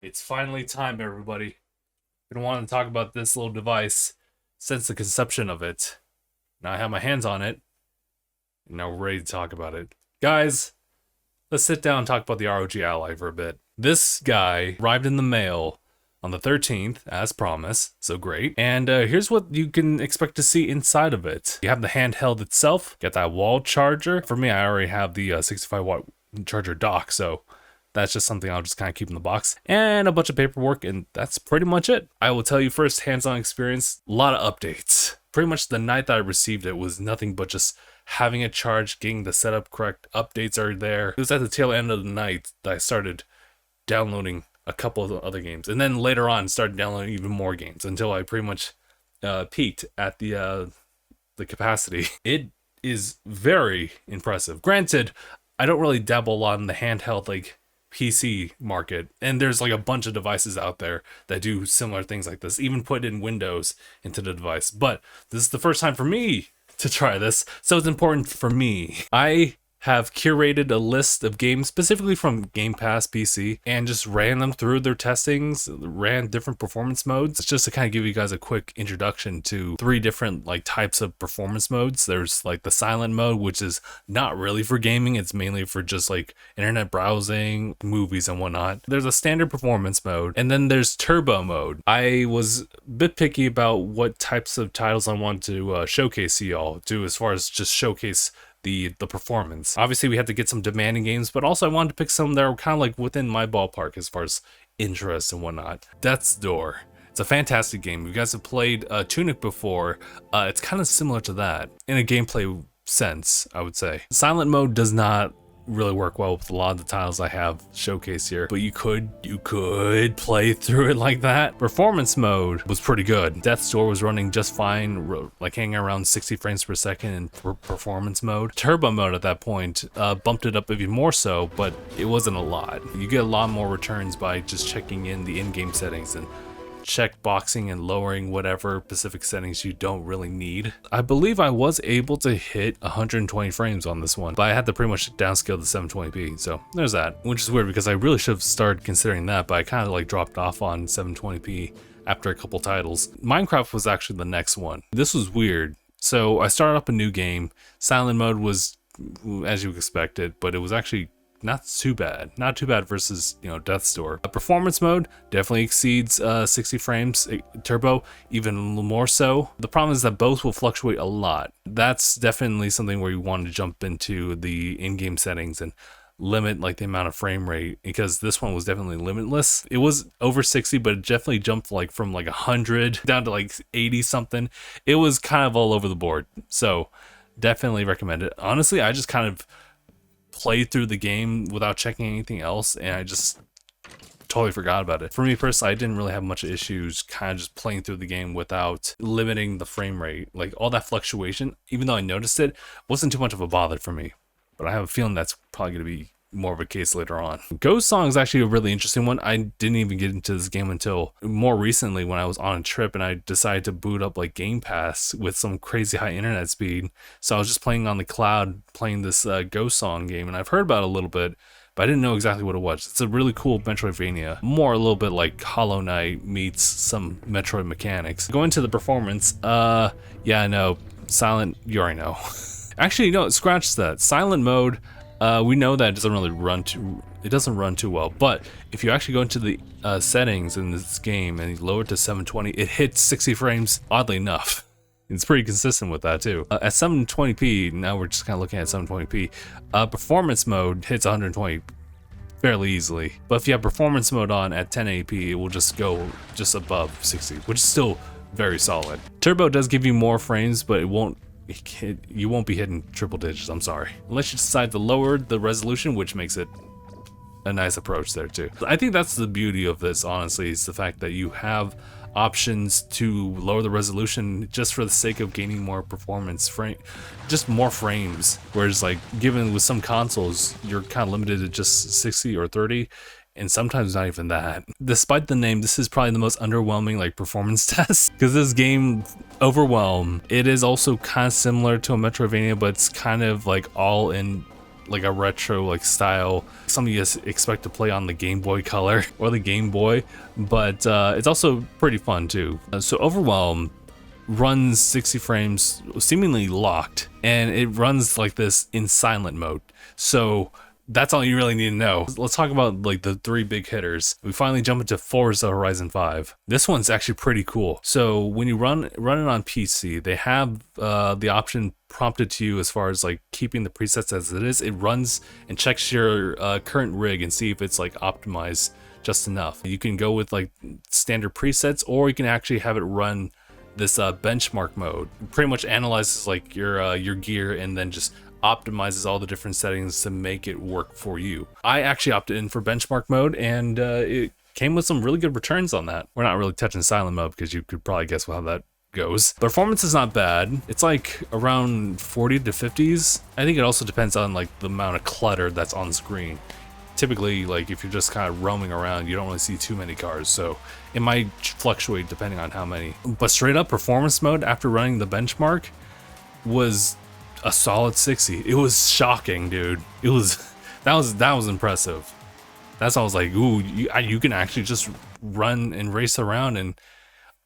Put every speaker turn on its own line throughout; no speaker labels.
It's finally time, everybody. Been wanting to talk about this little device since the conception of it. Now I have my hands on it, and now we're ready to talk about it. Guys, let's sit down and talk about the ROG Ally for a bit. This guy arrived in the mail on the 13th, as promised, so great. And here's what you can expect to see inside of it. You have the handheld itself, got that wall charger. For me, I already have the 65 watt charger dock, so that's just something I'll just kind of keep in the box. And a bunch of paperwork, and that's pretty much it. I will tell you first, hands-on experience, a lot of updates. Pretty much the night that I received it was nothing but just having it charged, getting the setup correct, updates are there. It was at the tail end of the night that I started downloading a couple of the other games. And then later on, started downloading even more games until I pretty much peaked at the capacity. It is very impressive. Granted, I don't really dabble a lot in the handheld, like, PC market, and there's like a bunch of devices out there that do similar things like this, even put in Windows into the device. But this is the first time for me to try this, so it's important for me. I have curated a list of games specifically from Game Pass PC and just ran them through their testings, ran different performance modes. It's just to kind of give you guys a quick introduction to three different like types of performance modes. There's like the silent mode, which is not really for gaming. It's mainly for just like internet browsing, movies and whatnot. There's a standard performance mode, and then there's turbo mode. I was a bit picky about what types of titles I wanted to showcase to y'all, as far as just showcase the performance. Obviously we had to get some demanding games, but also I wanted to pick some that were kind of like within my ballpark as far as interest and whatnot. Death's Door. It's a fantastic game. If you guys have played Tunic before, it's kind of similar to that in a gameplay sense, I would say. Silent mode does not really work well with a lot of the titles I have showcased here, but you could play through it like that. Performance mode was pretty good. Death's Door was running just fine, like hanging around 60 frames per second in performance mode. Turbo mode at that point bumped it up even more so, but it wasn't a lot. You get a lot more returns by just checking in the in-game settings and check boxing and lowering whatever specific settings you don't really need. I believe I was able to hit 120 frames on this one, but I had to pretty much downscale to 720p, so there's that. Which is weird because I really should have started considering that, but I kind of like dropped off on 720p after a couple titles. Minecraft was actually the next one. This was weird. So I started up a new game. Silent mode was as you expected, but it was actually not too bad versus, you know, Death's Door. Performance mode definitely exceeds 60 frames. Turbo even more so. The problem is that both will fluctuate a lot. That's definitely something where you want to jump into the in-game settings and limit like the amount of frame rate, because this one was definitely limitless. It was over 60, but it definitely jumped like from like 100 down to like 80 something. It was kind of all over the board, so definitely recommend it. Honestly, I just kind of played through the game without checking anything else, and I just totally forgot about it. For me personally, I didn't really have much issues kind of just playing through the game without limiting the frame rate. Like all that fluctuation, even though I noticed it, wasn't too much of a bother for me. But I have a feeling that's probably going to be more of a case later on. Ghost Song is actually a really interesting one. I didn't even get into this game until more recently when I was on a trip and I decided to boot up like Game Pass with some crazy high internet speed. So I was just playing on the cloud, playing this Ghost Song game, and I've heard about it a little bit, but I didn't know exactly what it was. It's a really cool Metroidvania, more a little bit like Hollow Knight meets some Metroid mechanics. Going to the performance, yeah, I know, Silent, you already know. Actually, no, scratch that. Silent mode, we know that it doesn't really run too well, but if you actually go into the settings in this game and you lower it to 720, it hits 60 frames, oddly enough. It's pretty consistent with that too. At 720p, now we're just kind of looking at 720p, performance mode hits 120 fairly easily, but if you have performance mode on at 1080p, it will just go just above 60, which is still very solid. Turbo does give you more frames, but you won't be hitting triple digits, I'm sorry. Unless you decide to lower the resolution, which makes it a nice approach there too. I think that's the beauty of this, honestly, is the fact that you have options to lower the resolution just for the sake of gaining more performance, just more frames. Whereas like given with some consoles, you're kind of limited to just 60 or 30. And sometimes not even that. Despite the name, this is probably the most underwhelming like performance test, because this game, Overwhelm, it is also kind of similar to a Metroidvania, but it's kind of like all in like a retro like style, something you expect to play on the Game Boy Color or the Game Boy, but it's also pretty fun too. So Overwhelm runs 60 frames seemingly locked, and it runs like this in silent mode. So that's all you really need to know. Let's talk about like the three big hitters. We finally jump into Forza Horizon 5. This one's actually pretty cool. So when you run it on PC, they have the option prompted to you as far as like keeping the presets as it is. It runs and checks your current rig and see if it's like optimized just enough. You can go with like standard presets, or you can actually have it run this benchmark mode. It pretty much analyzes like your gear and then just optimizes all the different settings to make it work for you. I actually opted in for benchmark mode, and it came with some really good returns on that. We're not really touching silent mode because you could probably guess how that goes. The performance is not bad. It's like around 40 to 50s. I think it also depends on like the amount of clutter that's on screen. Typically, like if you're just kind of roaming around, you don't really see too many cars, so it might fluctuate depending on how many. But straight up performance mode after running the benchmark was a solid 60. It was shocking, dude. It was that was impressive. That's why I was like, ooh, you can actually just run and race around, and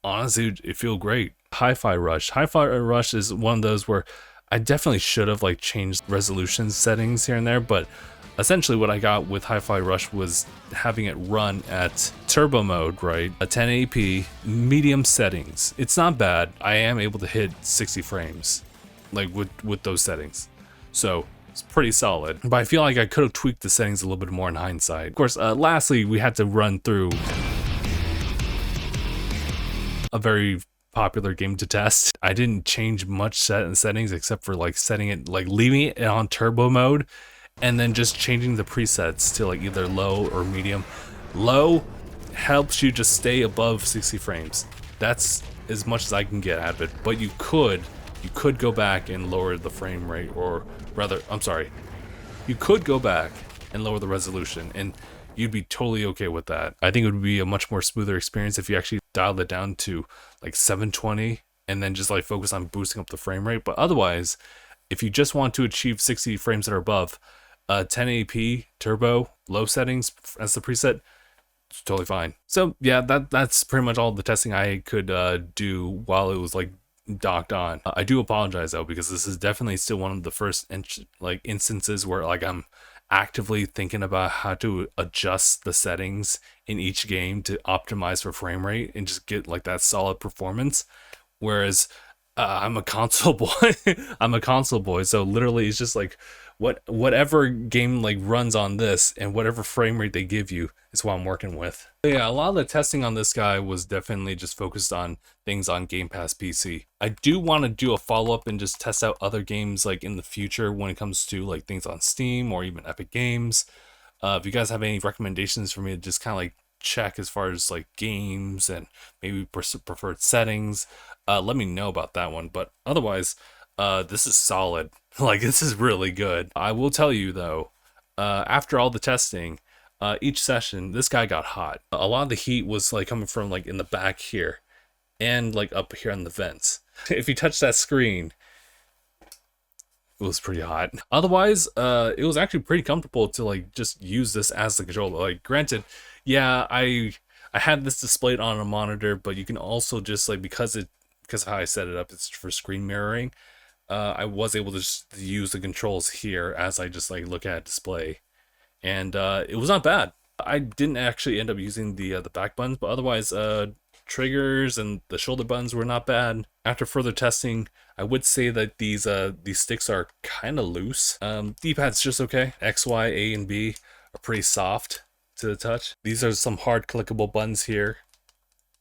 honestly, it feel great. Hi-Fi Rush. Hi-Fi Rush is one of those where I definitely should have like changed resolution settings here and there, but essentially what I got with Hi-Fi Rush was having it run at turbo mode, right? A 1080p medium settings. It's not bad. I am able to hit 60 frames like with those settings. So it's pretty solid. But I feel like I could have tweaked the settings a little bit more in hindsight. Of course, lastly, we had to run through a very popular game to test. I didn't change much settings except for like setting it, like leaving it on turbo mode and then just changing the presets to like either low or medium. Low helps you just stay above 60 frames. That's as much as I can get out of it, but you could go back and lower the frame rate, or rather, I'm sorry, you could go back and lower the resolution, and you'd be totally okay with that. I think it would be a much more smoother experience if you actually dialed it down to like 720 and then just like focus on boosting up the frame rate. But otherwise, if you just want to achieve 60 frames or above, 1080p turbo low settings as the preset, it's totally fine. So yeah, that's pretty much all the testing I could do while it was like docked on. I do apologize though, because this is definitely still one of the first instances where like I'm actively thinking about how to adjust the settings in each game to optimize for frame rate and just get like that solid performance. Whereas I'm a console boy. I'm a console boy, so literally it's just like whatever game like runs on this and whatever frame rate they give you is what I'm working with. But yeah, a lot of the testing on this guy was definitely just focused on things on Game Pass PC. I do want to do a follow-up and just test out other games like in the future when it comes to like things on Steam or even Epic Games. If you guys have any recommendations for me to just kind of like check as far as like games and maybe preferred settings, let me know about that one. But otherwise, this is solid. Like, this is really good. I will tell you though, after all the testing, each session, this guy got hot. A lot of the heat was like coming from like in the back here and like up here on the vents. If you touch that screen, it was pretty hot. Otherwise, it was actually pretty comfortable to like just use this as the controller. Like, granted, yeah, I had this displayed on a monitor, but you can also just like, because of how I set it up, it's for screen mirroring. I was able to just use the controls here as I just like look at a display, and it was not bad. I didn't actually end up using the back buttons, but otherwise, triggers and the shoulder buttons were not bad. After further testing, I would say that these sticks are kind of loose. D-pad's just okay. X, Y, A, and B are pretty soft to the touch. These are some hard clickable buttons here.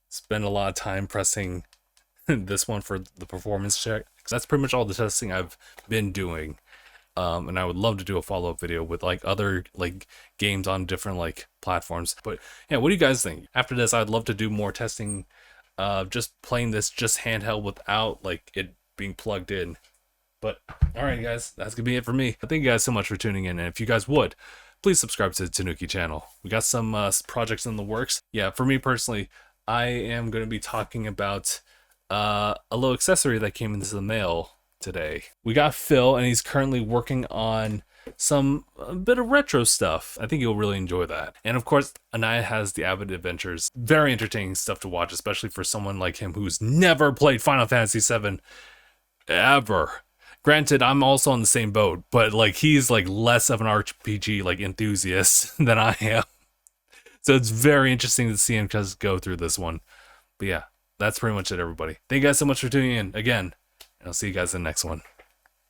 Spend a lot of time pressing this one for the performance check. That's pretty much all the testing I've been doing. And I would love to do a follow-up video with like other like games on different like platforms. But yeah, what do you guys think? After this, I'd love to do more testing of just playing this just handheld without like it being plugged in. But all right, guys, that's gonna be it for me. Thank you guys so much for tuning in, and if you guys would, please subscribe to the Tanuki channel. We got some projects in the works. Yeah, for me personally, I am going to be talking about a little accessory that came into the mail today. We got Phil, and he's currently working on a bit of retro stuff. I think you'll really enjoy that. And of course, Anaya has the Avid Adventures. Very entertaining stuff to watch, especially for someone like him who's never played Final Fantasy VII ever. Granted, I'm also on the same boat, but like he's like less of an RPG like enthusiast than I am. So it's very interesting to see him just go through this one. But yeah, that's pretty much it, everybody. Thank you guys so much for tuning in again, and I'll see you guys in the next one.